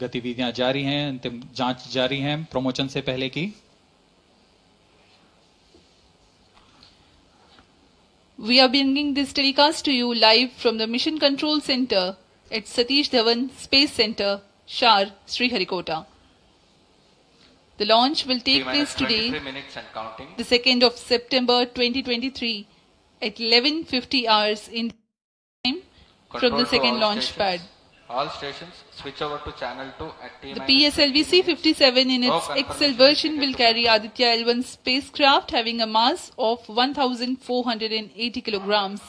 गतिविधियां जारी हैं, अंतिम जांच जारी है प्रमोशन से पहले की। We are bringing this telecast to you live from the Mission Control Center at Satish Dhawan Space Center, Shar, Sriharikota. The launch will take place today, the 2nd of September 2023 at 11:50 hours in time from the second launch pad. All stations switch over to channel 2 at T. The pslv-c57 in its XL version will carry Aditya-L1 spacecraft having a mass of 1,480 kilograms.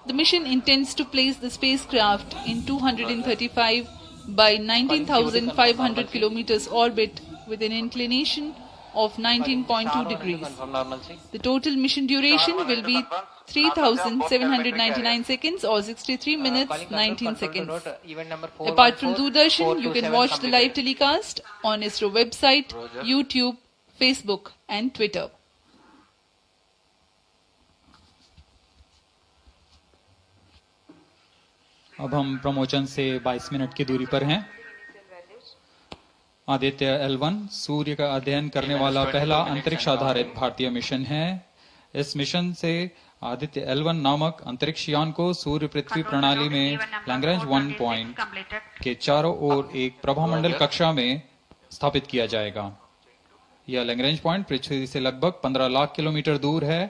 The mission intends to place the spacecraft in 235 by 19,500 kilometers orbit with an inclination of 19.2 degrees. The total mission duration will be 3,799 seconds or 63 minutes 19 seconds. Apart from Doordarshan, you can watch the live telecast on ISRO website, YouTube, Facebook and Twitter. अब हम promotion से 22 minute की दूरी पर हैं। Aditya L1 सूर्य का अध्ययन करने वाला पहला अंतरिक्ष आधारित भारतीय मिशन है। इस मिशन से आदित्य L1 नामक अंतरिक्ष यान को सूर्य पृथ्वी प्रणाली में लैग्रेंज 1 पॉइंट के चारों ओर एक प्रभामंडल कक्षा में स्थापित किया जाएगा। यह लैग्रेंज पॉइंट पृथ्वी से लगभग 15 लाख किलोमीटर दूर है।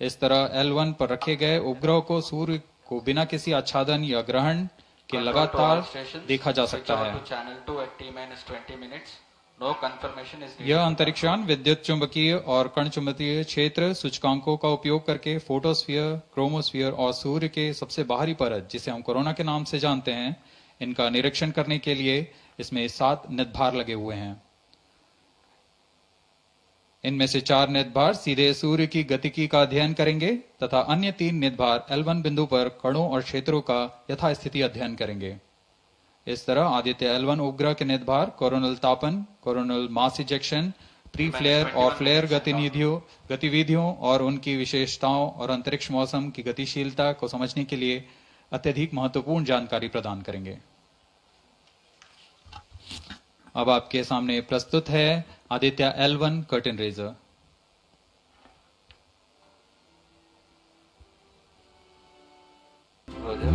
इस तरह L1 पर रखे गए उपग्रह को सूर्य को बिना किसी आच्छादन या ग्रहण के लगातार देखा जा सकता है। यह अंतरिक्ष यान विद्युत चुंबकीय और कण चुंबकीय क्षेत्र सूचकांकों का उपयोग करके फोटोस्फीयर, क्रोमोस्फीयर और सूर्य के सबसे बाहरी परत, जिसे हम कोरोना के नाम से जानते हैं, इनका निरीक्षण करने के लिए इसमें 7 निदभार लगे हुए हैं। इनमें से 4 निदभार सीधे सूर्य की गतिकी का अध्ययन करेंगे तथा अन्य 3 निदभार L1 बिंदु पर कणों और क्षेत्रों का यथास्थिति अध्ययन करेंगे। इस तरह आदित्य L1 उपग्रह के निदभार कोरोनल तापन, coronal mass ejection, pre flare और फ्लेयर गतिविधियों और उनकी विशेषताओं और अंतरिक्ष मौसम की गतिशीलता को समझने के लिए अत्यधिक महत्वपूर्ण जानकारी प्रदान करेंगे। अब आपके सामने प्रस्तुत है Aditya L1 curtain raiser.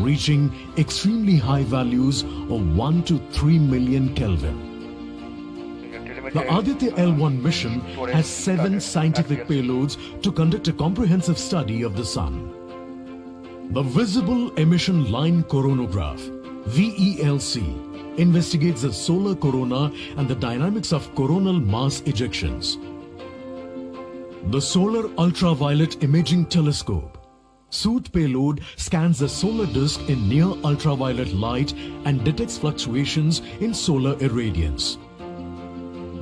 Reaching extremely high values of 1 to 3 million Kelvin. The Aditya L1 mission has 7 scientific payloads to conduct a comprehensive study of the Sun. The Visible Emission Line Coronagraph, VELC, investigates the solar corona and the dynamics of coronal mass ejections. The Solar Ultraviolet Imaging Telescope, SOOT payload, scans the solar disk in near ultraviolet light and detects fluctuations in solar irradiance.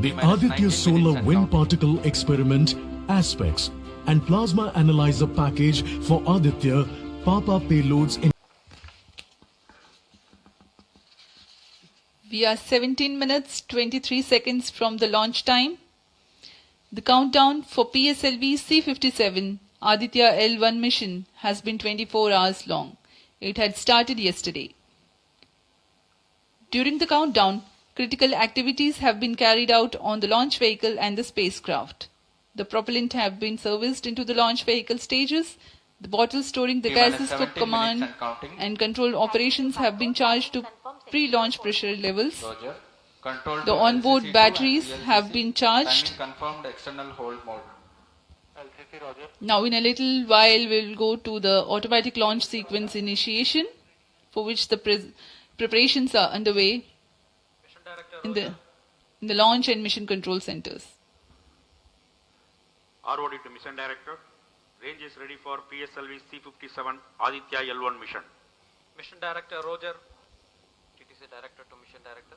The Aditya Solar Wind Particle Experiment, Aspects, and Plasma Analyzer Package for Aditya Papa payloads in. We are 17 minutes 23 seconds from the launch time. The countdown for pslv-c57 Aditya L1 mission has been 24 hours long. It had started yesterday. During the countdown, critical activities have been carried out on the launch vehicle and the spacecraft. The propellant have been serviced into the launch vehicle stages. The bottles storing the gases for command and control operations have been charged to pre-launch pressure levels. The onboard batteries have been charged. Now in a little while we will go to the automatic launch sequence initiation, for which the preparations are underway in the launch and mission control centers. ROD to Mission Director. Range is ready for pslv-c57 Aditya-L1 mission. Mission Director Roger. TTC Director to Mission Director.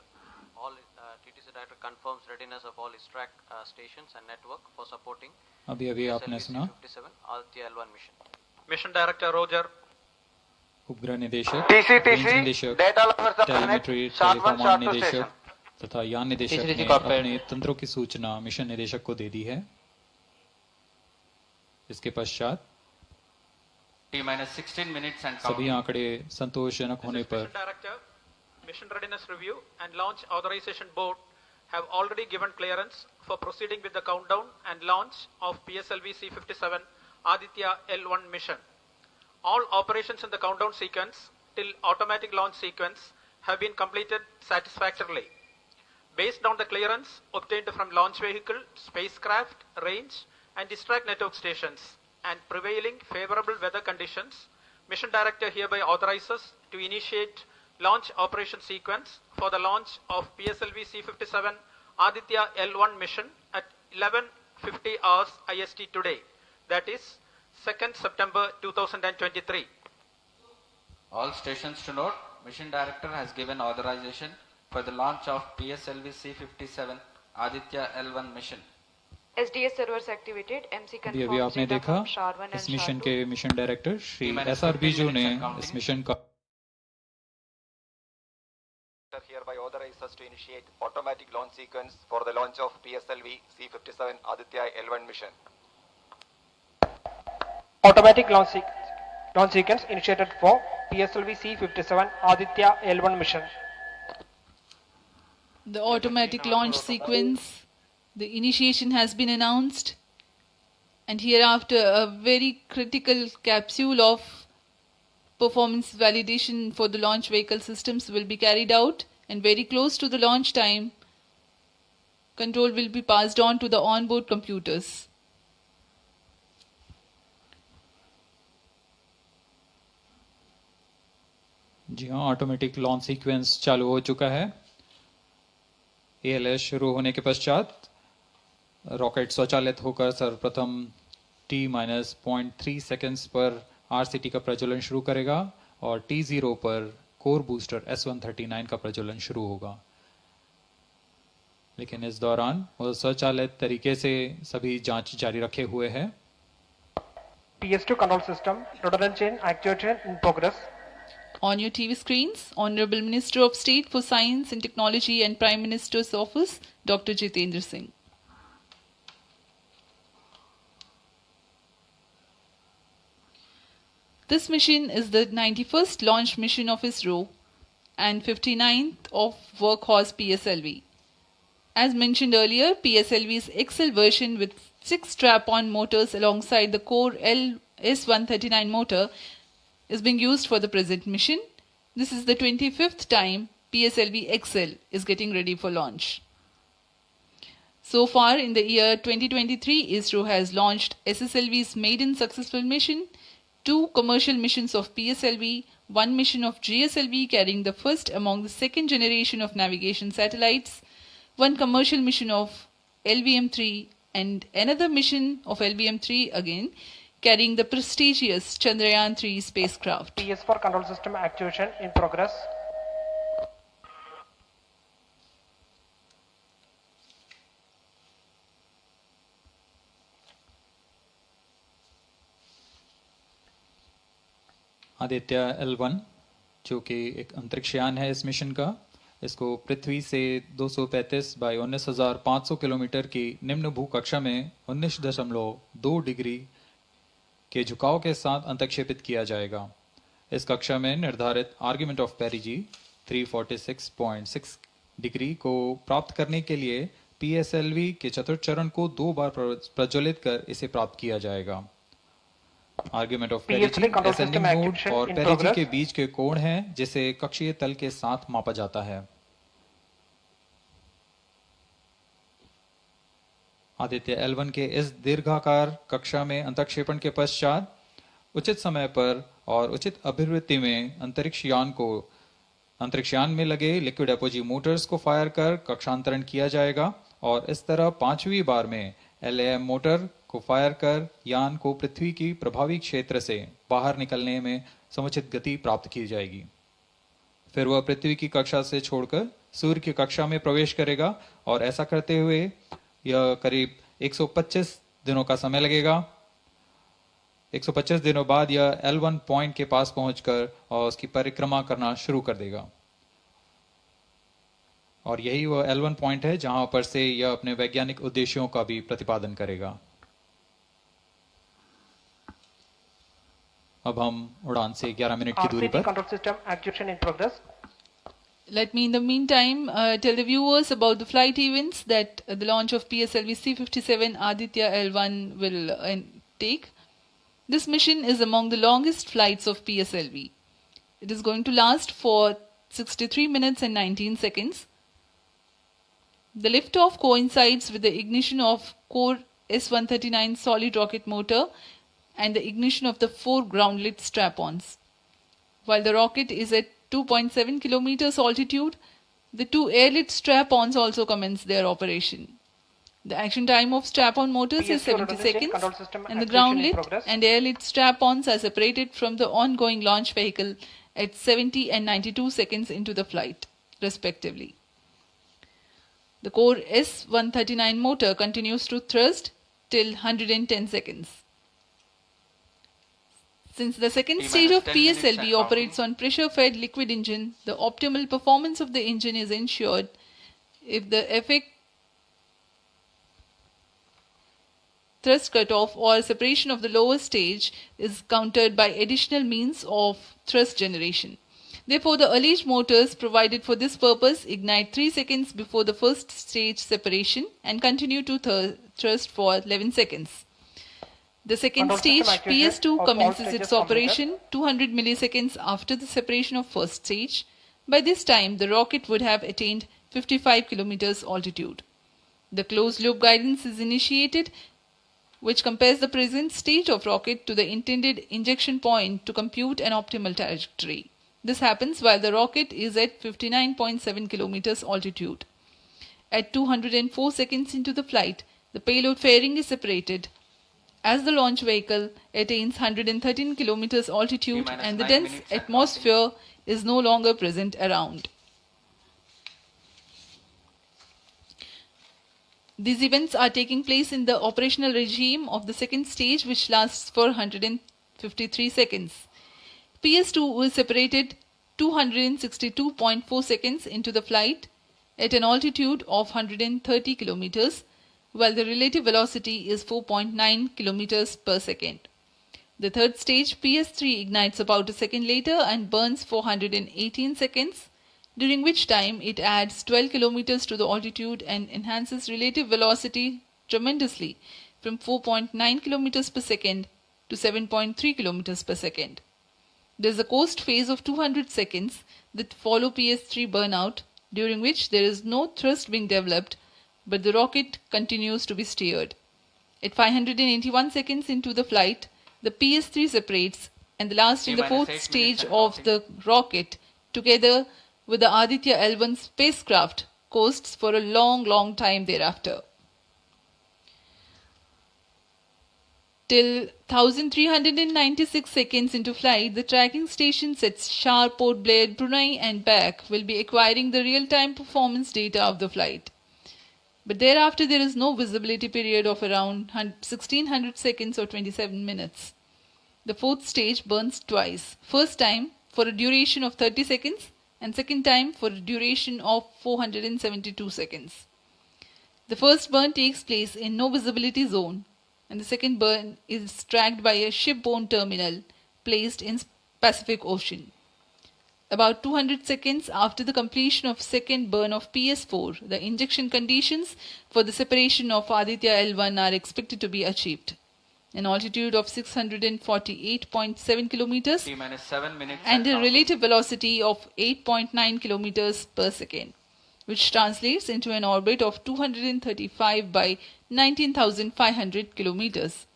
All TTC Director confirms readiness of all his track stations and network for supporting अभी आपने सुना Aditya-L1 mission. Mission Director Roger. उपग्रह निदेशक, range निदेशक, telemetry, टेलीकॉमांड निदेशक तथा यान निदेशक ने अपने तंत्रों की सूचना मिशन निदेशक को दे दी है। इसके पश्चात सभी आंकड़े संतोषजनक होने पर Mission Readiness Review and Launch Authorization Board have already given clearance for proceeding with the countdown and launch of pslv-c57 Aditya-L1 mission. All operations in the countdown sequence till automatic launch sequence have been completed satisfactorily. Based on the clearance obtained from launch vehicle, spacecraft, range and distract network stations and prevailing favorable weather conditions, Mission Director hereby authorizes to initiate launch operation sequence for the launch of pslv-c57 Aditya-L1 mission at 11:50 hours IST today, that is 2nd September 2023. All stations to note, Mission Director has given authorization for the launch of pslv-c57 Aditya-L1 mission. SDS servers activated. MC अभी confirmed आपने data देखा from SHAR-1 and इस mission SHAR-2. के mission director Shri T-minus SR 15 Biju ने minutes and counting. इस mission का hereby authorizes to initiate automatic launch sequence for the launch of pslv-c57 Aditya-L1 mission. Automatic launch sequence initiated for pslv-c57 Aditya-L1 mission. The automatic launch sequence, the initiation has been announced, and hereafter a very critical capsule of performance validation for the launch vehicle systems will be carried out, and very close to the launch time, control will be passed on to the onboard computers. जी हाँ, automatic launch sequence चालू हो चुका है। ALS शुरू होने के पश्चात rocket स्वचालित होकर सर्वप्रथम T-0.3 सेकेंड्स पर RCT का प्रज्वलन शुरू करेगा और T0 पर कोर बूस्टर S139 का प्रज्वलन शुरू होगा। लेकिन इस दौरान वो स्वचालित तरीके से सभी जांच जारी रखे हुए है। PS2 control system, rotary chain actuation in progress. On your TV screens, Honorable Minister of State for Science and Technology and Prime Minister's Office, Dr. Jitendra Singh. This mission is the 91st launch mission of ISRO and 59th of Workhorse PSLV. As mentioned earlier, PSLV's XL version with 6 strap-on motors alongside the core S139 motor is being used for the present mission. This is the 25th time PSLV XL is getting ready for launch. So far in the year 2023, ISRO has launched SSLV's maiden successful mission, 2 commercial missions of PSLV, 1 mission of GSLV carrying the first among the second generation of navigation satellites, 1 commercial mission of LVM-3 and another mission of LVM-3 again carrying the prestigious Chandrayaan-3 spacecraft. PS4 control system actuation in progress. आदित्य-L1 जो कि एक अंतरिक्षयान है इस mission का, इसको पृथ्वी से 235 by 19,500 kilometre की निम्न भू कक्षा में 19.2 डिग्री के झुकाव के साथ अंतक्षेपित किया जाएगा। इस कक्षा में निर्धारित आर्ग्यूमेंट ऑफ पेरिजी 346.6 डिग्री को प्राप्त करने के लिए PSLV के चतुर्थ चरण को 2 बार प्रज्वलित कर इसे प्राप्त किया जाएगा। आर्ग्यूमेंट ऑफ पेरिजी एसेंडिंग मोड और पेरिजी के बीच के कोण है जिसे कक्षीय तल के साथ मापा जाता है। आदित्य-L1 के इस दीर्घाकार कक्षा में अंतक्षेपण के पश्चात उचित समय पर और उचित अभिवृत्ति में अंतरिक्षयान में लगे लिक्विड एपोजी मोटर्स को फायर कर कक्षांतरण किया जाएगा और इस तरह 5वीं बार में LAM मोटर को फायर कर यान को पृथ्वी की प्रभावी क्षेत्र से बाहर निकलने में समुचित गति प्राप्त की जाएगी। फिर वह पृथ्वी की कक्षा से छोड़कर सूर्य की कक्षा में प्रवेश करेगा और ऐसा करते हुए यह करीब 125 दिनों का समय लगेगा। 125 दिनों बाद यह L1 पॉइंट के पास पहुंचकर और उसकी परिक्रमा करना शुरू कर देगा और यही वह L1 पॉइंट है जहां पर से यह अपने वैज्ञानिक उद्देश्यों का भी प्रतिपादन करेगा। अब हम उड़ान से 11 मिनट की दूरी पर control system activation in progress. Let me in the meantime tell the viewers about the flight events that the launch of pslv-c57 Aditya-L1 will take. This mission is among the longest flights of PSLV. It is going to last for 63 minutes and 19 seconds. The liftoff coincides with the ignition of core S139 solid rocket motor and the ignition of the 4 groundlet strap-ons. While the rocket is at 2.7 kilometers altitude, the 2 airlit strap-ons also commence their operation. The action time of strap-on motors is 70 seconds and the groundlet and airlit strap-ons are separated from the ongoing launch vehicle at 70 and 92 seconds into the flight, respectively. The core S139 motor continues to thrust till 110 seconds. Since the second stage of PSLV operates on pressure-fed liquid engine, the optimal performance of the engine is ensured if the effect thrust cutoff or separation of the lower stage is countered by additional means of thrust generation. Therefore, the alleged motors provided for this purpose ignite 3 seconds before the first stage separation and continue to thrust for 11 seconds. The second stage, PS2, commences its operation 200 milliseconds after the separation of first stage. By this time, the rocket would have attained 55 kilometers altitude. The closed-loop guidance is initiated, which compares the present stage of rocket to the intended injection point to compute an optimal trajectory. This happens while the rocket is at 59.7 kilometers altitude. At 204 seconds into the flight, the payload fairing is separated as the launch vehicle attains 113 kilometers altitude and the dense atmosphere is no longer present around. These events are taking place in the operational regime of the second stage, which lasts for 153 seconds. PS2 is separated 262.4 seconds into the flight at an altitude of 130 kilometers, while the relative velocity is 4.9 kilometers per second. The third stage, PS3, ignites about a second later and burns for 118 seconds, during which time it adds 12 kilometers to the altitude and enhances relative velocity tremendously from 4.9 kilometers per second to 7.3 kilometers per second. There is a coast phase of 200 seconds that follow PS3 burnout, during which there is no thrust being developed, but the rocket continues to be steered. At 581 seconds into the flight, the PS3 separates and the last in the fourth stage of the rocket, together with the Aditya-L1 spacecraft, coasts for a long time thereafter. Till 1396 seconds into flight, the tracking stations at Shar, Port Blair, Brunei and back will be acquiring the real-time performance data of the flight. But thereafter there is no visibility period of around 1600 seconds or 27 minutes. The fourth stage burns twice. First time for a duration of 30 seconds and second time for a duration of 472 seconds. The first burn takes place in no visibility zone and the second burn is tracked by a shipborne terminal placed in Pacific Ocean. About 200 seconds after the completion of second burn of PS4, the injection conditions for the separation of Aditya-L1 are expected to be achieved. An altitude of 648.7 kilometers and a relative velocity of 8.9 kilometers per second, which translates into an orbit of 235 by 19,500 kilometers.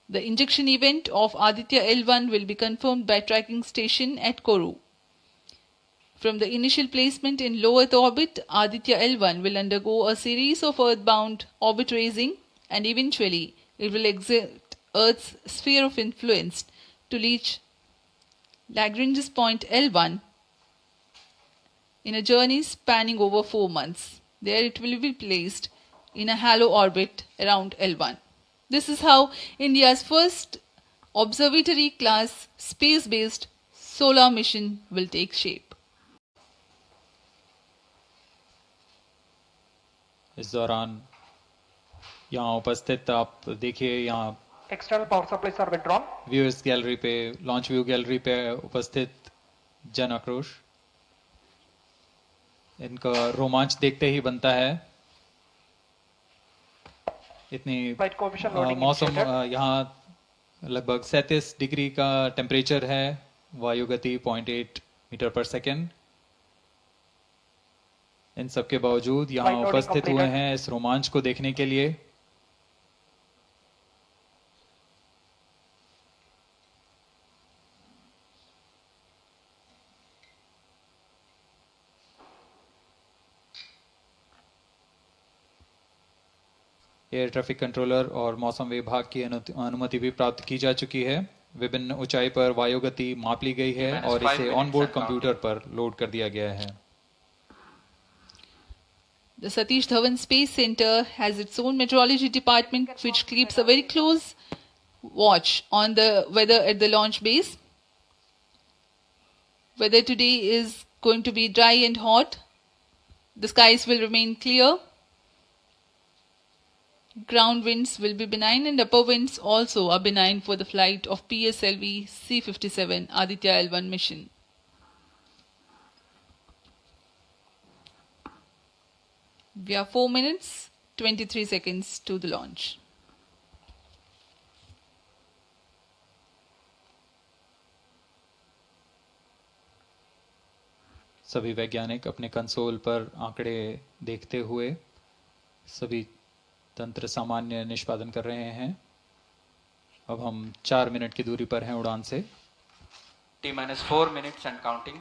The injection event of Aditya-L1 will be confirmed by tracking station at Kourou. From the initial placement in low Earth orbit, Aditya-L1 will undergo a series of earthbound orbit raising and eventually it will exit Earth's sphere of influence to reach Lagrange's point L1 in a journey spanning over 4 months. There it will be placed in a halo orbit around L1. This is how India's first observatory class space-based solar mission will take shape. इस दौरान यहाँ उपस्थित आप देखिए यहाँ External power supplies are withdrawn. Viewers gallery पे launch view gallery पे उपस्थित जन आक्रोश इनका रोमांच देखते ही बनता है। इतनी Flight coefficient loading मौसम initiated. यहाँ लगभग 37 डिग्री का टेम्परेचर है, वायु गति 0.8 मीटर पर सेकेंड। इन सब के बावजूद यहाँ Flight loading उपस्थित हुए completed. हैं इस रोमांच को देखने के लिए। एयर ट्रैफिक कंट्रोलर और मौसम विभाग की अनुमति भी प्राप्त की जा चुकी है। विभिन्न ऊंचाई पर वायु गति माप ली गई है और इसे ऑनबोर्ड कंप्यूटर पर लोड कर दिया गया है। The Satish Dhawan Space Center has its own meteorology department which keeps a very close watch on the weather at the launch base. Weather today is going to be dry and hot. The skies will remain clear. Ground winds will be benign and upper winds also are benign for the flight of pslv-c57 Aditya-L1 mission. We are 4 minutes 23 seconds to the launch. सभी वैज्ञानिक अपने console पर आंकड़े देखते हुए सभी तंत्र सामान्य निष्पादन कर रहे हैं। अब हम 4 मिनट की दूरी पर हैं उड़ान से। T-4 minutes and counting.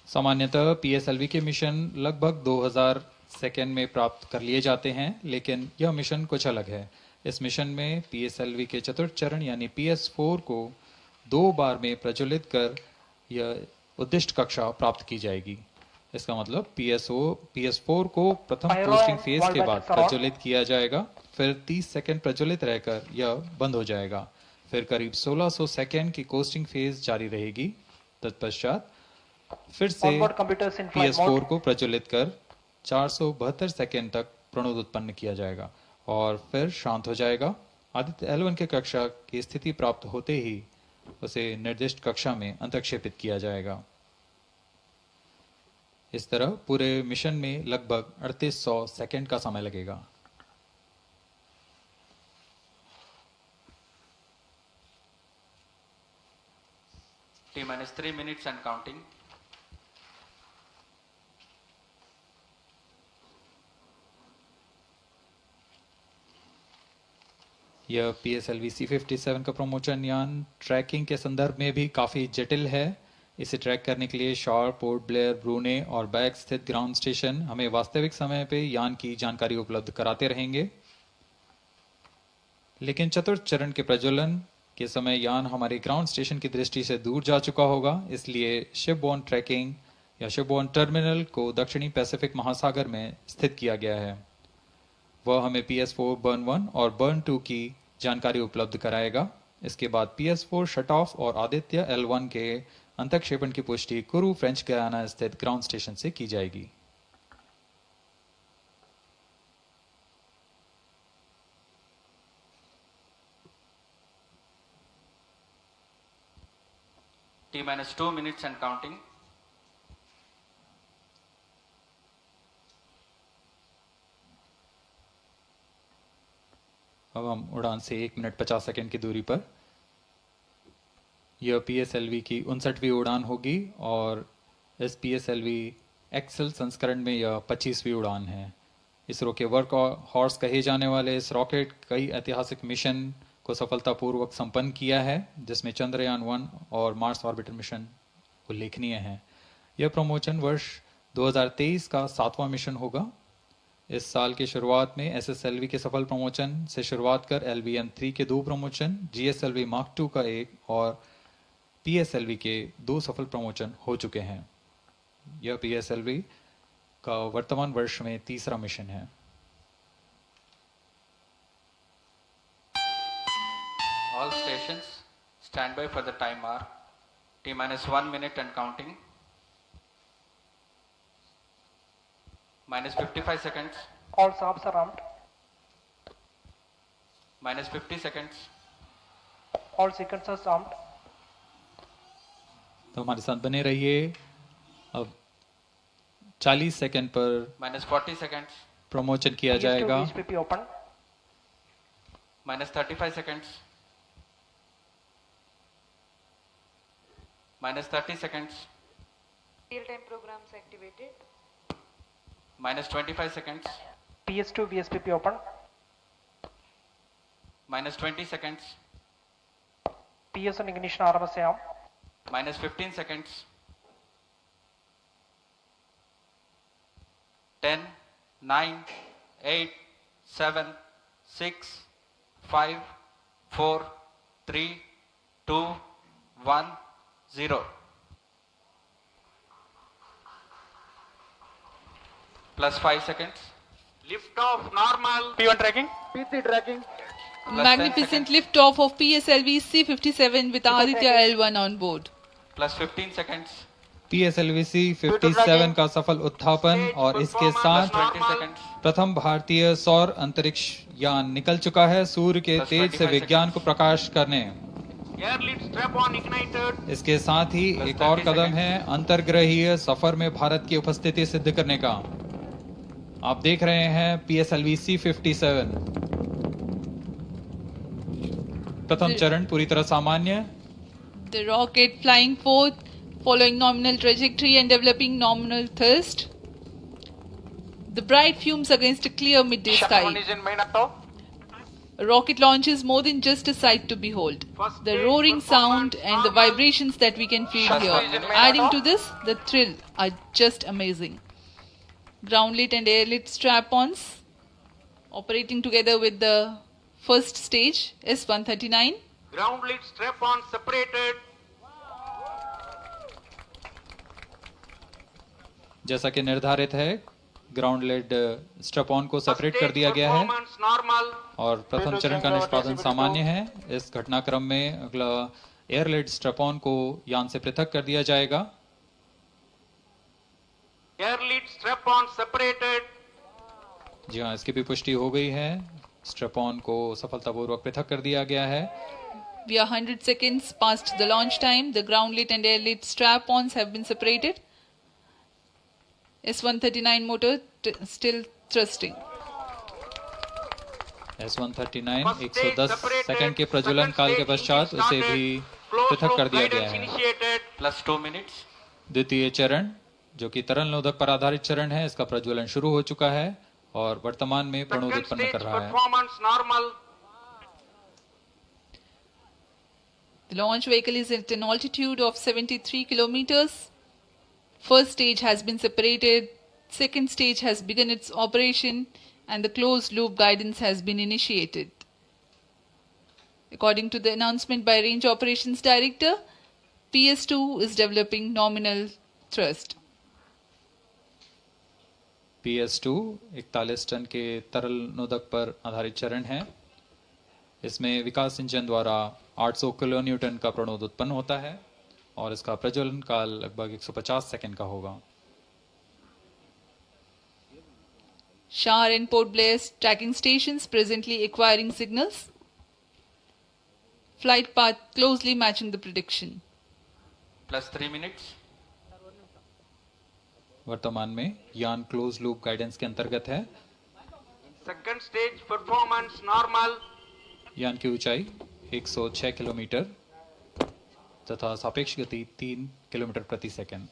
सामान्यतः पीएसएलवी के मिशन लगभग 2000 सेकेंड में प्राप्त कर लिए जाते हैं, लेकिन यह मिशन कुछ अलग है। इस मिशन में पीएसएलवी के चतुर्थ चरण यानी PS4 को 2 बार में प्रज्वलित कर यह उद्दिष्ट कक्षा प्राप्त की जाएगी। इसका मतलब PS4 को प्रथम कोस्टिंग फेज के बाद प्रज्वलित किया जाएगा, फिर 30 सेकेंड प्रज्वलित रहकर यह बंद हो जाएगा। फिर करीब 1600 सेकेंड की कोस्टिंग फेज जारी रहेगी। तत्पश्चात फिर से PS4 को प्रज्वलित कर 472 सेकेंड तक प्रणोद उत्पन्न किया जाएगा और फिर शांत हो जाएगा। आदित्य-L1 के कक्षा की स्थिति प्राप्त होते ही उसे निर्दिष्ट कक्षा में अंतक्षेपित किया जाएगा। इस तरह पूरे मिशन में लगभग 3800 सेकेंड का समय लगेगा। T-3 minutes and counting. यह pslv-c57 का प्रमोशन यान ट्रैकिंग के संदर्भ में भी काफी जटिल है। इसे ट्रैक करने के लिए शॉर, पोर्ट ब्लेयर, ब्रूने और बैग स्थित ग्राउंड स्टेशन हमें वास्तविक समय पे यान की जानकारी उपलब्ध कराते रहेंगे। लेकिन चतुर्थ चरण के प्रज्वलन के समय यान हमारे ग्राउंड स्टेशन की दृष्टि से दूर जा चुका होगा, इसलिए शिपबोर्न ट्रैकिंग या शिपबोर्न टर्मिनल को दक्षिणी पैसिफिक महासागर में स्थित किया गया है। वह हमें PS4 बर्न 1 और बर्न 2 की जानकारी उपलब्ध कराएगा। इसके बाद PS4 शट ऑफ और आदित्य-L1 के अंतक्षेपण की पुष्टि कुरु फ्रेंच गयाना स्थित ग्राउंड स्टेशन से की जाएगी। T-2 minutes and counting. अब हम उड़ान से 1 मिनट 50 सेकेंड की दूरी पर। यह पीएसएलवी की 59वीं उड़ान होगी और इस पीएसएलवी एक्सेल संस्करण में यह 25वीं उड़ान है। इसरो के वर्क हॉर्स कहे जाने वाले इस रॉकेट कई ऐतिहासिक मिशन को सफलतापूर्वक संपन्न किया है, जिसमें चंद्रयान 1 और मार्स ऑर्बिटर मिशन उल्लेखनीय है। यह प्रमोशन वर्ष 2023 का 7वां मिशन होगा। इस साल की शुरुआत में एसएसएलवी के सफल प्रमोशन से शुरुआत कर LVM-3 के 2 प्रमोशन, GSLV Mark II का 1 और PSLV के 2 सफल प्रमोशन हो चुके हैं। यह PSLV का वर्तमान वर्ष में 3रा मिशन है। All stations stand by for the time mark. T-1 minute and counting. Minus 55 seconds. All subs are armed. Minus 50 seconds. All sequencers armed. तो हमारे साथ बने रहिए। अब 40 सेकंड पर minus 40 seconds, प्रमोशन किया PS2 जाएगा। VHPP open. minus 35 seconds, minus 30 seconds, Real-time programs activated. minus 25 seconds, PS2 VSPP open. minus 20 seconds, PS1 ignition RMS arm. minus 15 seconds, 10, 9, 8, 7, 6, 5, 4, 3, 2, 1, 0. Plus 5 seconds. Lift off normal. P1 tracking. Plus 10 Magnificent seconds. lift-off of PSLV-C57 with Aditya-L1 on board. Plus 15 seconds. PSLV-C57 का सफल उत्थापन और इसके साथ 20 seconds. प्रथम भारतीय सौर अंतरिक्ष यान निकल चुका है सूर्य के Plus तेज से 25 विज्ञान को प्रकाश करने। Air lead strap on ignited. इसके साथ ही Plus एक और 30 कदम seconds. है अंतर्ग्रहीय सफर में भारत की उपस्थिति सिद्ध करने का। आप देख रहे हैं PSLV-C57 प्रथम चरण पूरी तरह सामान्य। The rocket flying forth, following nominal trajectory and developing nominal thrust. The bright fumes against a clear midday sky. A rocket launch is more than just a sight to behold. The roaring sound and the vibrations that we can feel here, adding to this, the thrill, are just amazing. Ground lit and air lit strap-ons operating together with the first stage S139. Ground lead strap on separated. जैसा कि निर्धारित है ground lead strap on को separate कर दिया गया है Performance normal. और प्रथम चरण का निष्पादन सामान्य है। इस घटनाक्रम में अगला एयर लेड स्ट्रैप ऑन को यान से पृथक कर दिया जाएगा। Air lead strap on separated. जी हाँ, इसकी भी पुष्टि हो गई है। स्ट्रैप ऑन को सफलतापूर्वक पृथक कर दिया गया है। We are 100 seconds past the launch time. The ground lit and air lit strap-ons have been separated. S139 motor still thrusting. S139 110 second के प्रज्वलन काल के पश्चात उसे भी पृथक कर दिया गया है। Plus 2 minutes. द्वितीय चरण जो कि तरल नोदक पर आधारित चरण है, इसका प्रज्वलन शुरू हो चुका है और वर्तमान में प्रणोद Second उत्पन्न stage कर रहा है। performance normal. The launch vehicle is at an altitude of 73 kilometers. First stage has been separated. Second stage has begun its operation and the closed loop guidance has been initiated. According to the announcement by Range Operations Director, PS2 is developing nominal thrust. PS2 41 ton के तरल नोदक पर आधारित चरण है। इसमें विकास engine द्वारा 800 kilo Newton का प्रणोद उत्पन्न होता है और इसका प्रज्वलन काल लगभग 150 सेकंड का होगा। Shar and Port Blair tracking stations presently acquiring signals. Flight path closely matching the prediction. Plus 3 minutes. वर्तमान में यान क्लोज लूप गाइडेंस के अंतर्गत है। Second stage performance normal. यान की ऊंचाई 106 किलोमीटर तथा सापेक्ष गति 3 किलोमीटर प्रति second.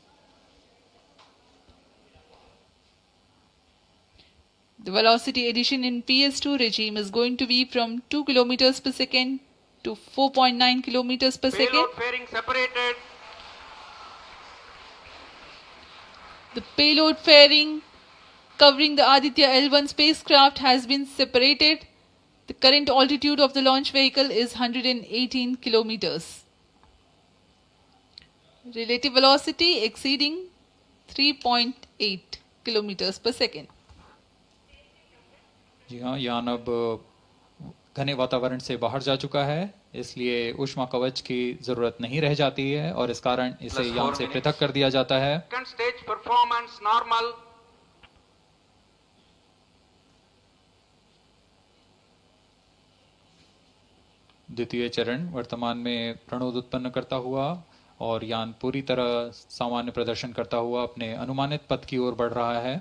The velocity addition in PS2 regime is going to be from 2 kilometers per second to 4.9 kilometers per second. Payload fairing separated. The payload fairing covering the Aditya-L1 spacecraft has been separated. The current altitude of the launch vehicle is 118 kilometers. Relative velocity exceeding 3.8 kilometers per second. जी हाँ, यान अब घने वातावरण से बाहर जा चुका है, इसलिए ऊष्मा कवच की जरूरत नहीं रह जाती है और इस कारण इसे Plus 4 यान से minutes. पृथक कर दिया जाता है। Second stage performance normal. द्वितीय चरण वर्तमान में प्रणोद उत्पन्न करता हुआ और यान पूरी तरह सामान्य प्रदर्शन करता हुआ अपने अनुमानित पथ की ओर बढ़ रहा है।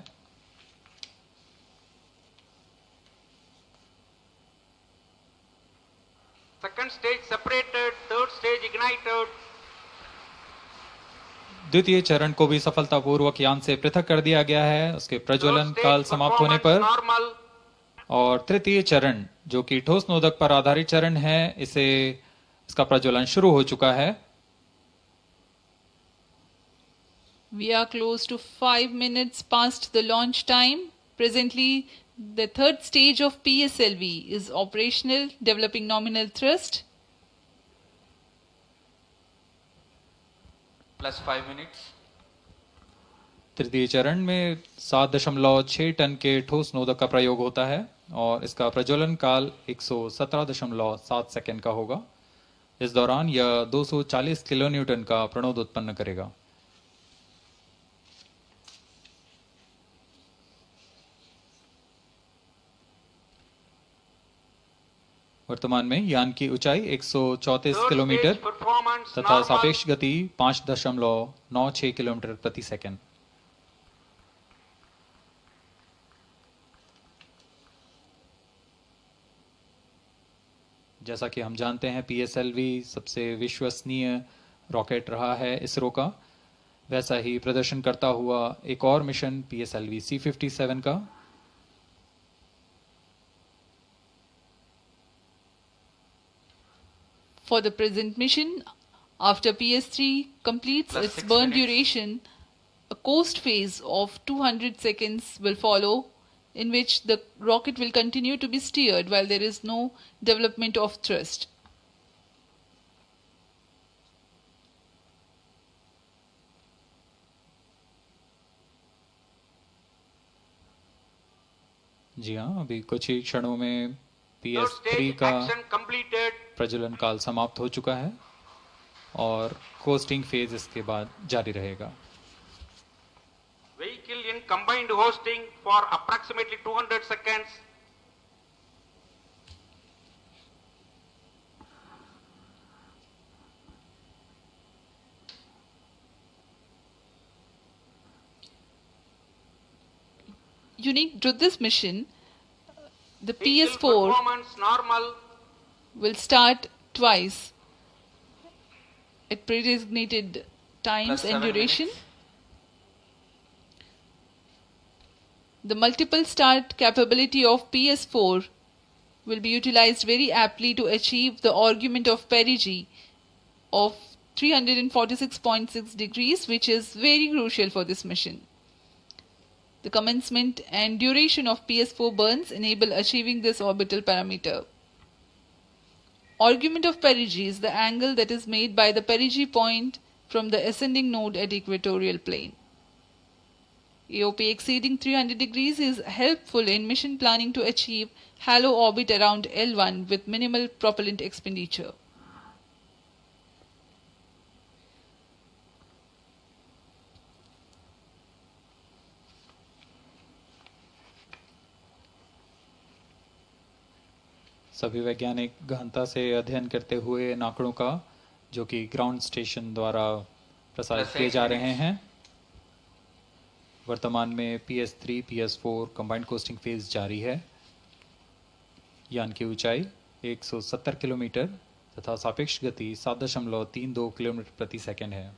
Second stage separated, third stage ignited. द्वितीय चरण को भी सफलतापूर्वक यान से पृथक कर दिया गया है उसके प्रज्वलन काल समाप्त होने पर। Normal. और तृतीय चरण जो कि ठोस नोदक पर आधारित चरण है, इसका प्रज्वलन शुरू हो चुका है। We are close to 5 minutes past the launch time. Presently, the third stage of PSLV is operational, developing nominal thrust. Plus 5 minutes. तृतीय चरण में 7.6 टन के ठोस नोदक का प्रयोग होता है और इसका प्रज्वलन काल 117.7 सेकंड का होगा। इस दौरान यह 240 किलोन्यूटन का प्रणोद उत्पन्न करेगा। वर्तमान में यान की ऊंचाई 134 किलोमीटर तथा सापेक्ष गति 5.96 किलोमीटर प्रति सेकंड। जैसा कि हम जानते हैं PSLV सबसे विश्वसनीय रॉकेट रहा है इसरो का, वैसा ही प्रदर्शन करता हुआ एक और मिशन pslv-c57 का। For the present mission, after PS3 completes Plus its 6 burn minutes. duration, a coast phase of 200 seconds will follow, in which the rocket will continue to be steered while there is no development of thrust. जी हाँ, अभी कुछ ही क्षणों में Third PS3 stage का action completed. प्रज्वलन काल समाप्त हो चुका है और कोस्टिंग फेज इसके बाद जारी रहेगा। Vehicle in combined hosting for approximately 200 seconds. Unique to this mission, the Vehicle PS4 performance normal. will start twice at pre-designated times Plus and 7 duration. minutes. The multiple start capability of PS4 will be utilized very aptly to achieve the argument of perigee of 346.6 degrees, which is very crucial for this mission. The commencement and duration of PS4 burns enable achieving this orbital parameter. Argument of perigee is the angle that is made by the perigee point from the ascending node at equatorial plane. AOP exceeding 300 degrees is helpful in mission planning to achieve halo orbit around L1 with minimal propellant expenditure. सभी वैज्ञानिक गहनता से अध्ययन करते हुए इन आंकड़ों का, जो कि ग्राउंड स्टेशन द्वारा प्रसारित किए जा रहे हैं। वर्तमान में PS3, PS4 combined costing phase जारी है। यान की ऊंचाई 170 किलोमीटर तथा सापेक्ष गति 7.32 किलोमीटर प्रति सेकंड है।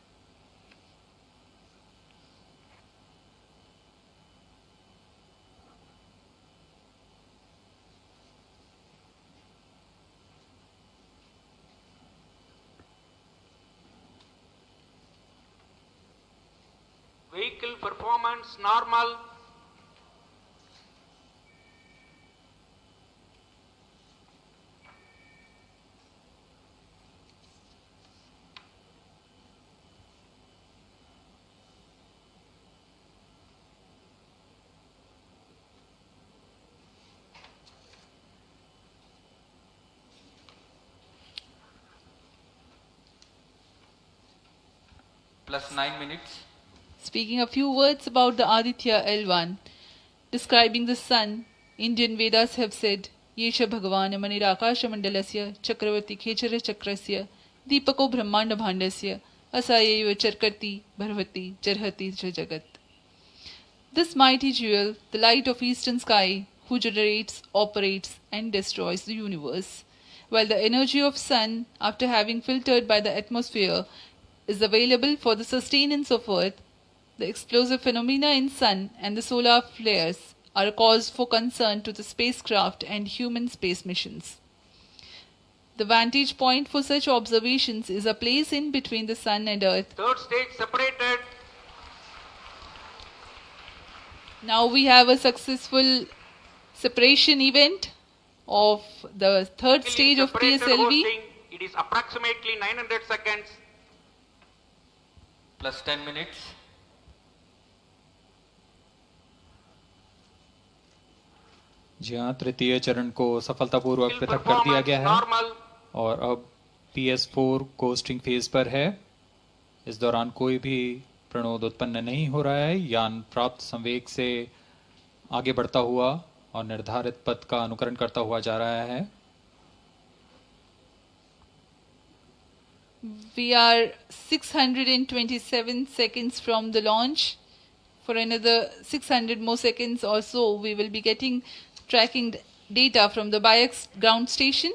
Vehicle performance normal. Plus 9 minutes. Speaking a few words about the Aditya-L1, describing the sun, Indian Vedas have said, Yesha Bhagavan Manirakasha Mandalasya Chakravarti Khechara Chakrasya Deepako Brahmanda Bhandasya asayaiva charkarti bharvati jarhati ch jagat. This mighty jewel, the light of eastern sky, who generates, operates and destroys the universe, while the energy of sun, after having filtered by the atmosphere, is available for the sustenance of earth, the explosive phenomena in sun and the solar flares are a cause for concern to the spacecraft and human space missions. The vantage point for such observations is a place in between the sun and earth. Third stage separated. Now we have a successful separation event of the third stage of Separated PSLV. hosting. It is approximately 900 seconds. Plus 10 minutes. जी हाँ, तृतीय चरण को सफलतापूर्वक Still पृथक कर दिया performance गया है normal. और अब PS4 कोस्टिंग फेज पर है। इस दौरान कोई भी प्रणोद उत्पन्न नहीं हो रहा है। यान प्राप्त संवेग से आगे बढ़ता हुआ और निर्धारित पथ का अनुकरण करता हुआ जा रहा है। We are 627 seconds from the launch. For another 600 more seconds or so, we will be tracking data from the BIAX ground station.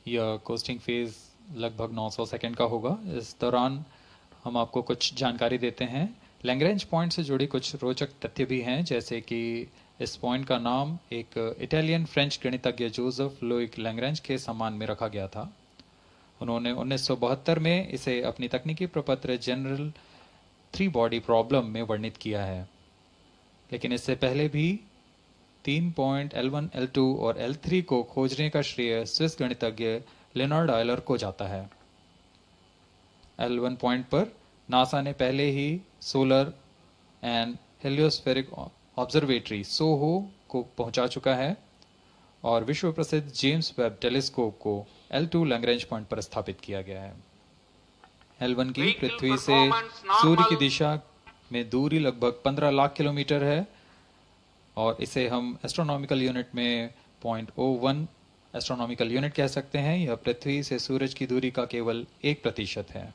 यह कोस्टिंग फेज लगभग 900 सेकंड का होगा। इस दौरान हम आपको कुछ जानकारी देते हैं। लैग्रेंज पॉइंट से जुड़ी कुछ रोचक तथ्य भी हैं, जैसे कि इस पॉइंट का नाम एक इटालियन फ्रेंच गणितज्ञ जोसेफ लुइक लैग्रेंज के सम्मान में रखा गया था। उन्होंने 1972 में इसे अपनी तकनीकी प्रपत्र जनरल 3 बॉडी प्रॉब्लम में वर्णित किया है, लेकिन इससे पहले भी 3 पॉइंट L1, L2 और L3 को खोजने का श्रेय स्विस गणितज्ञ लियोनार्ड आयलर को जाता है। L1 पॉइंट पर नासा ने पहले ही सोलर एंड हेलियोस्फेरिक ऑब्जर्वेटरी सोहो को पहुंचा चुका है और विश्व प्रसिद्ध जेम्स वेब टेलीस्कोप को L2 लैग्रेंज पॉइंट पर स्थापित किया गया है। L1 की पृथ्वी से सूर्य की दिशा में दूरी लगभग 15 लाख किलोमीटर है और इसे हम एस्ट्रोनॉमिकल यूनिट में 0.01 एस्ट्रोनॉमिकल यूनिट कह सकते हैं। यह पृथ्वी से सूरज की दूरी का केवल 1% है।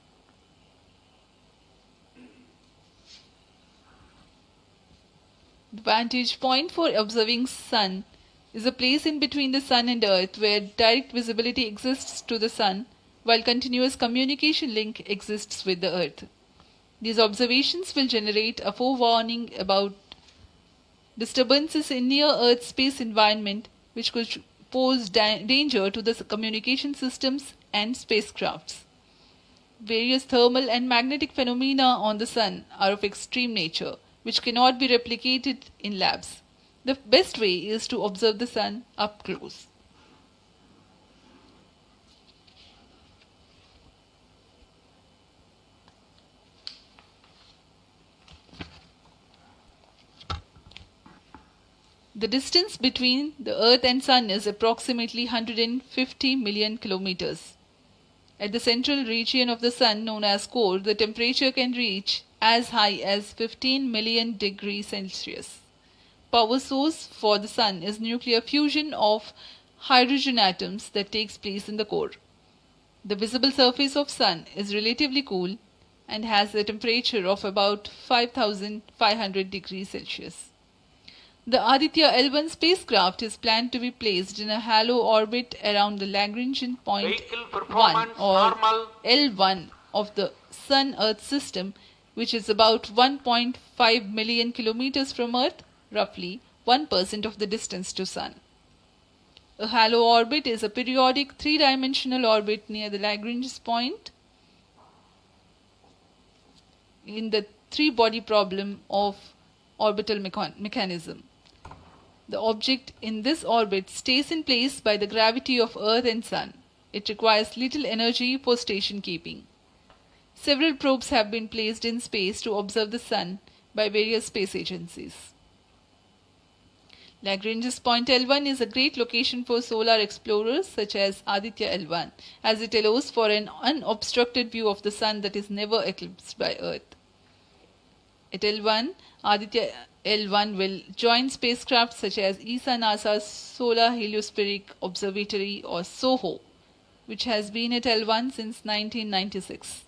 The vantage point for observing sun is a place in between the sun and earth where direct visibility exists to the sun while continuous communication link exists with the earth. These observations will generate a forewarning about disturbances in near earth space environment which could pose danger to the communication systems and spacecrafts. Various thermal and magnetic phenomena on the sun are of extreme nature, which cannot be replicated in labs. The best way is to observe the sun up close. The distance between the Earth and Sun is approximately 150 million kilometers. At the central region of the Sun, known as core, the temperature can reach as high as 15 million degrees Celsius. Power source for the Sun is nuclear fusion of hydrogen atoms that takes place in the core. The visible surface of Sun is relatively cool and has a temperature of about 5,500 degrees Celsius. The Aditya-L1 spacecraft is planned to be placed in a halo orbit around the Lagrangian point 1 or L1 of the Sun-Earth system, which is about 1.5 million kilometers from Earth, roughly 1% of the distance to Sun. A halo orbit is a periodic three-dimensional orbit near the Lagrange point in the three-body problem of orbital mechanism. The object in this orbit stays in place by the gravity of Earth and Sun. It requires little energy for station keeping. Several probes have been placed in space to observe the Sun by various space agencies. Lagrange's point L1 is a great location for solar explorers such as Aditya-L1, as it allows for an unobstructed view of the sun that is never eclipsed by Earth. At L1, Aditya-L1 will join spacecraft such as ESA-NASA's Solar Heliospheric Observatory or SOHO, which has been at L1 since 1996.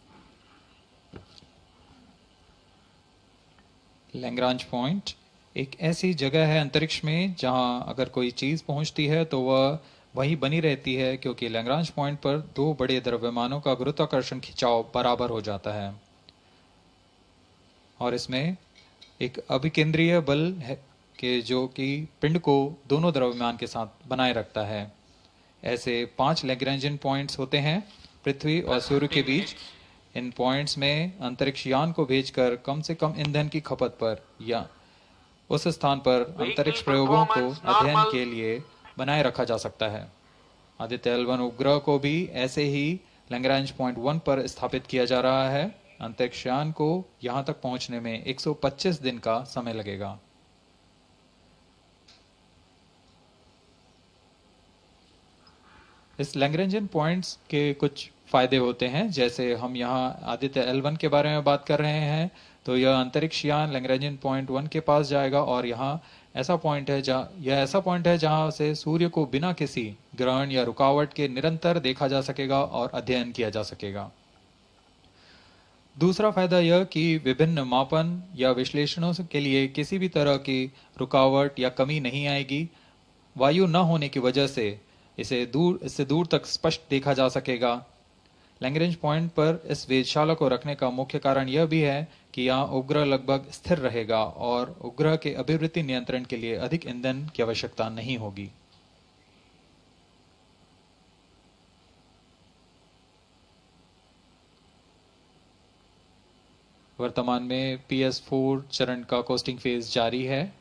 Lagrange point एक ऐसी जगह है अंतरिक्ष में जहां अगर कोई चीज पहुंचती है तो वह वही बनी रहती है, क्योंकि लैग्रांज पॉइंट पर दो बड़े द्रव्यमानों का गुरुत्वाकर्षण खिंचाव बराबर हो जाता है और इसमें एक अभिकेंद्रीय बल है कि जो कि पिंड को दोनों द्रव्यमान के साथ बनाए रखता है। ऐसे 5 लैग्रेंजियन पॉइंट्स होते हैं पृथ्वी और सूर्य के बीच। इन पॉइंट्स में अंतरिक्ष यान को भेजकर कम से कम ईंधन की खपत पर या उस स्थान पर अंतरिक्ष प्रयोगों को अध्ययन के लिए बनाए रखा जा सकता है। आदित्य-L1 उपग्रह को भी ऐसे ही लैग्रांज पॉइंट 1 पर स्थापित किया जा रहा है। अंतरिक्ष यान को यहां तक पहुंचने में 125 दिन का समय लगेगा। इस लैग्रेंजियन पॉइंट्स के कुछ फायदे होते हैं, जैसे हम यहाँ आदित्य-L1 के बारे में बात कर रहे हैं तो यह अंतरिक्ष यान लैग्रेंजियन पॉइंट 1 के पास जाएगा और यहाँ ऐसा पॉइंट है जहाँ से सूर्य को बिना किसी ग्रहण या रुकावट के निरंतर देखा जा सकेगा और अध्ययन किया जा सकेगा। दूसरा फायदा यह कि विभिन्न मापन या विश्लेषणों के लिए किसी भी तरह की रुकावट या कमी नहीं आएगी। वायु न होने की वजह से इससे दूर तक स्पष्ट देखा जा सकेगा। लैग्रेंज पॉइंट पर इस वेधशाला को रखने का मुख्य कारण यह भी है कि यहाँ उपग्रह लगभग स्थिर रहेगा और उपग्रह के अभिवृत्ति नियंत्रण के लिए अधिक ईंधन की आवश्यकता नहीं होगी। वर्तमान में PS4 चरण का कोस्टिंग फेज जारी है।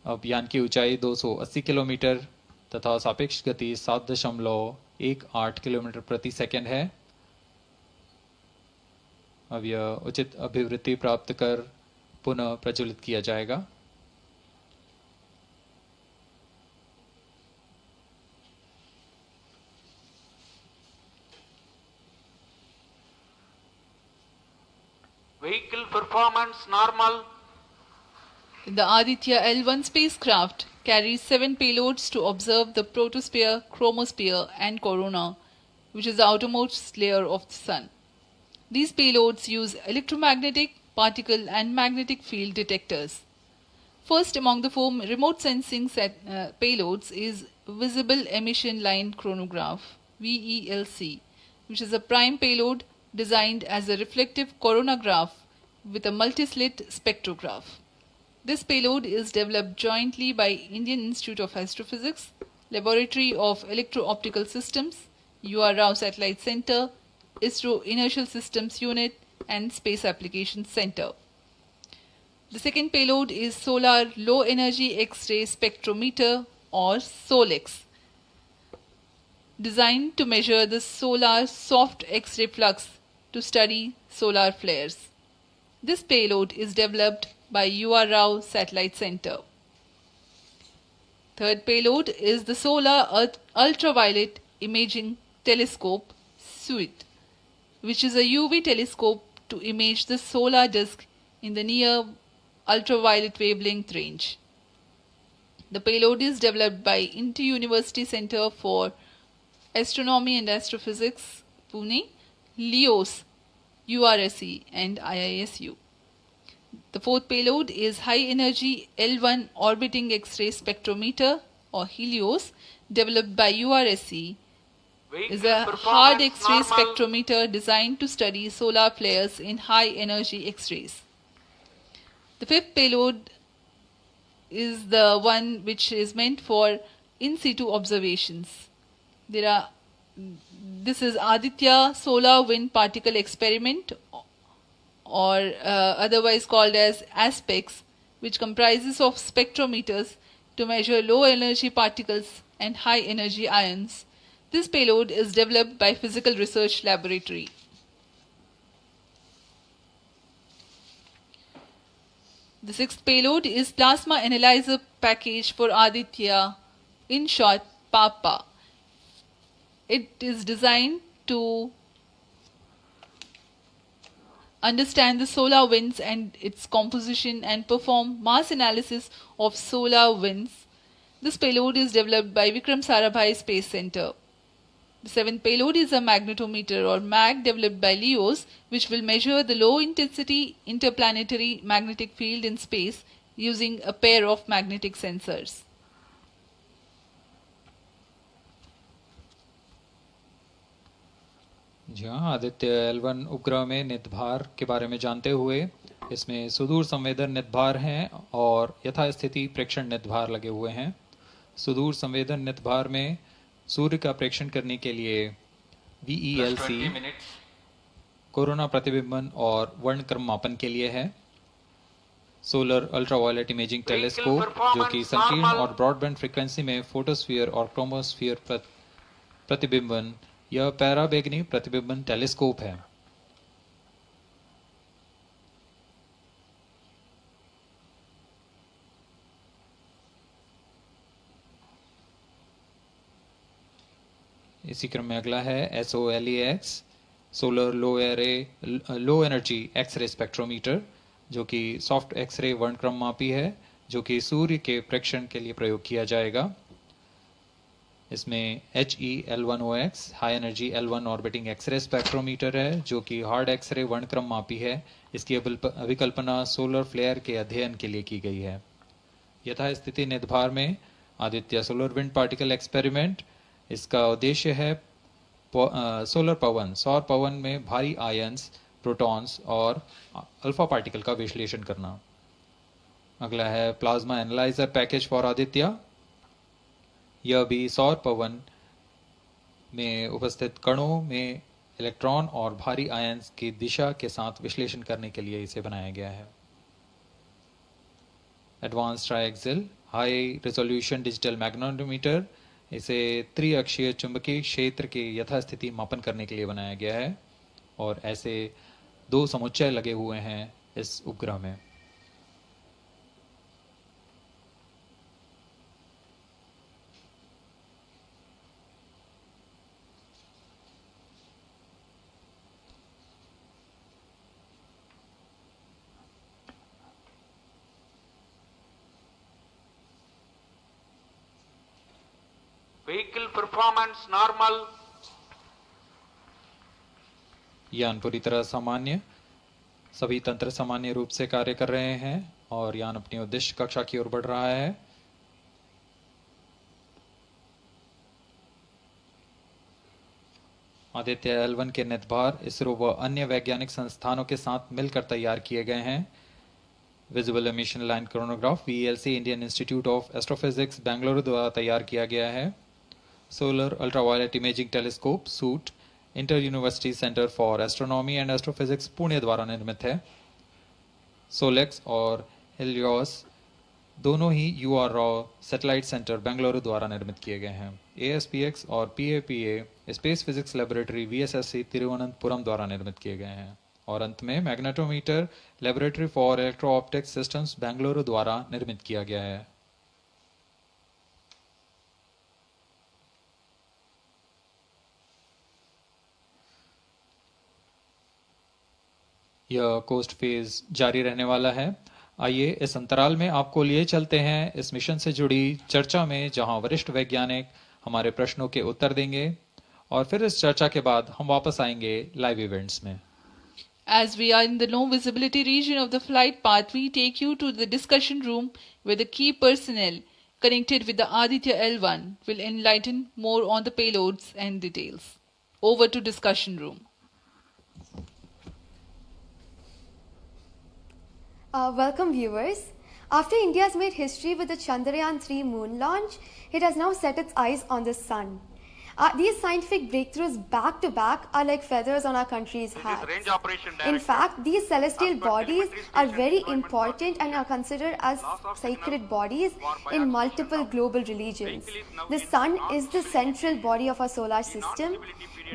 अब यान की ऊंचाई 280 किलोमीटर तथा सापेक्ष गति 7.18 किलोमीटर प्रति सेकंड है। अब यह उचित अभिवृत्ति प्राप्त कर पुनः प्रज्वलित किया जाएगा। Vehicle performance normal. The Aditya-L1 spacecraft carries 7 payloads to observe the protosphere, chromosphere and corona, which is the outermost layer of the Sun. These payloads use electromagnetic, particle and magnetic field detectors. First among the 4 remote sensing payloads is Visible Emission Line Chronograph, VELC, which is a prime payload designed as a reflective coronagraph with a multi-slit spectrograph. This payload is developed jointly by Indian Institute of Astrophysics, Laboratory of Electro-Optical Systems, UR Rao Satellite Center, ISRO Inertial Systems Unit and Space Applications Center. The second payload is Solar Low Energy X-ray Spectrometer or SOLEX, designed to measure the solar soft X-ray flux to study solar flares. This payload is developed by UR Rao Satellite Center. Third payload is the Solar Ultraviolet Imaging Telescope SUIT, which is a UV telescope to image the solar disk in the near ultraviolet wavelength range. The payload is developed by Inter-University Center for Astronomy and Astrophysics, Pune, LEOS, URSE and IISU. The fourth payload is High Energy L1 Orbiting X-ray Spectrometer or HELIOS, developed by URSE. Is a hard X-ray spectrometer designed to study solar flares in high energy X-rays. The fifth payload is the one which is meant for in situ observations. This is Aditya Solar Wind Particle Experiment, or otherwise called as ASPEX, which comprises of spectrometers to measure low energy particles and high energy ions. This payload is developed by Physical Research Laboratory. The sixth payload is Plasma Analyzer Package for Aditya, in short PAPA. It is designed to understand the solar winds and its composition and perform mass analysis of solar winds. This payload is developed by Vikram Sarabhai Space Center. The seventh payload is a magnetometer or MAG developed by LEOS, which will measure the low intensity interplanetary magnetic field in space using a pair of magnetic sensors. जी हाँ, Aditya L1 उपग्रह में नितभार के बारे में जानते हुए इसमें सुदूर संवेदन नितभार हैं और यथास्थिति प्रेक्षण नितभार लगे हुए हैं। सुदूर संवेदन नितभार में सूर्य का प्रेक्षण करने के लिए VELC कोरोना प्रतिबिंबन और वर्णक्रम मापन के लिए है। सोलर अल्ट्रावायलेट इमेजिंग टेलीस्कोप जो कि संकीर्ण और ब्रॉडबैंड फ्रीक्वेंसी में फोटोस्फीयर और क्रोमोस्फीयर प्रतिबिंबन यह पैराबैंगनी प्रतिबिंबन टेलीस्कोप है। इसी क्रम में अगला है SOLEX solar low energy X-ray spectrometer जो कि सॉफ्ट एक्सरे वर्णक्रम मापी है जो कि सूर्य के प्रेक्षण के लिए प्रयोग किया जाएगा। इसमें HE-L1OX high energy L1 orbiting X-ray spectrometer है जो कि हार्ड एक्सरे वर्णक्रम मापी है। इसकी अभिकल्पना सोलर फ्लेयर के अध्ययन के लिए की गई है। यथास्थिति नितभार में Aditya solar wind particle experiment, इसका उद्देश्य है सोलर पवन सौर पवन में भारी आयंस, प्रोटॉन्स और अल्फा पार्टिकल का विश्लेषण करना। अगला है plasma analyser package for Aditya. यह भी सौर पवन में उपस्थित कणों में इलेक्ट्रॉन और भारी आयंस की दिशा के साथ विश्लेषण करने के लिए इसे बनाया गया है। Advance triaxial high resolution digital magnetometer, इसे त्रिअक्षीय चुंबकीय क्षेत्र के यथास्थिति मापन करने के लिए बनाया गया है और ऐसे 2 समुच्चय लगे हुए हैं इस उपग्रह में। Vehicle performance normal. यान पूरी तरह सामान्य, सभी तंत्र सामान्य रूप से कार्य कर रहे हैं और यान अपनी उद्देश्य कक्षा की ओर बढ़ रहा है। आदित्य L1 के नितभार इसरो व अन्य वैज्ञानिक संस्थानों के साथ मिलकर तैयार किए गए हैं। Visible emission line chronograph VELC Indian institute of astrophysics Bengaluru द्वारा तैयार किया गया है। Solar ultraviolet imaging telescope suit inter university centre for astronomy and astrophysics Pune द्वारा निर्मित है। सोलेक्स और हेलियोस दोनों ही UR सैटेलाइट सेंटर बेंगलुरु द्वारा निर्मित किए गए हैं। ASPX और PAPA space physics laboratory VSSC Thiruvananthapuram द्वारा निर्मित किए गए हैं। और अंत में magnetometer laboratory for electro optics systems Bengaluru द्वारा निर्मित किया गया है। यह कोस्ट फेज जारी रहने वाला है। आइए इस अंतराल में आपको लिए चलते हैं इस मिशन से जुड़ी चर्चा में, जहां वरिष्ठ वैज्ञानिक हमारे प्रश्नों के उत्तर देंगे और फिर इस चर्चा के बाद हम वापस आएंगे लाइव इवेंट्स में। As we are in the low visibility region of the flight path, we take you to the discussion room where the key personnel connected with the Aditya-L1 will enlighten more on the payloads and details. Over to discussion room. Welcome viewers. After India has made history with the Chandrayaan-3 moon launch, it has now set its eyes on the sun. These scientific breakthroughs back to back are like feathers on our country's hat. In fact, these celestial bodies are very important and are considered as sacred bodies in multiple global religions. The sun is the central body of our solar system.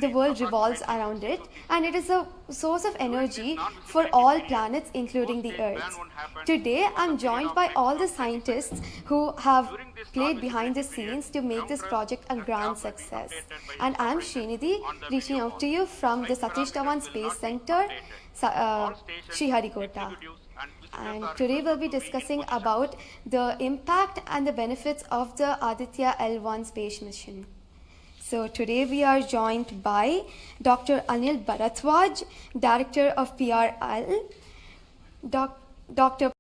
the world revolves around it, and it is a source of energy for all planets, including the Earth. Today, I'm joined by all the scientists who have played behind the scenes to make this project a grand success. And I'm Srinidhi, reaching out to you from the Satish Dhawan Space Center, Sriharikota. And today we'll be discussing about the impact and the benefits of the Aditya-L1 space mission. So today we are joined by Dr. Anil Bharadwaj, Director of PRL, Dr.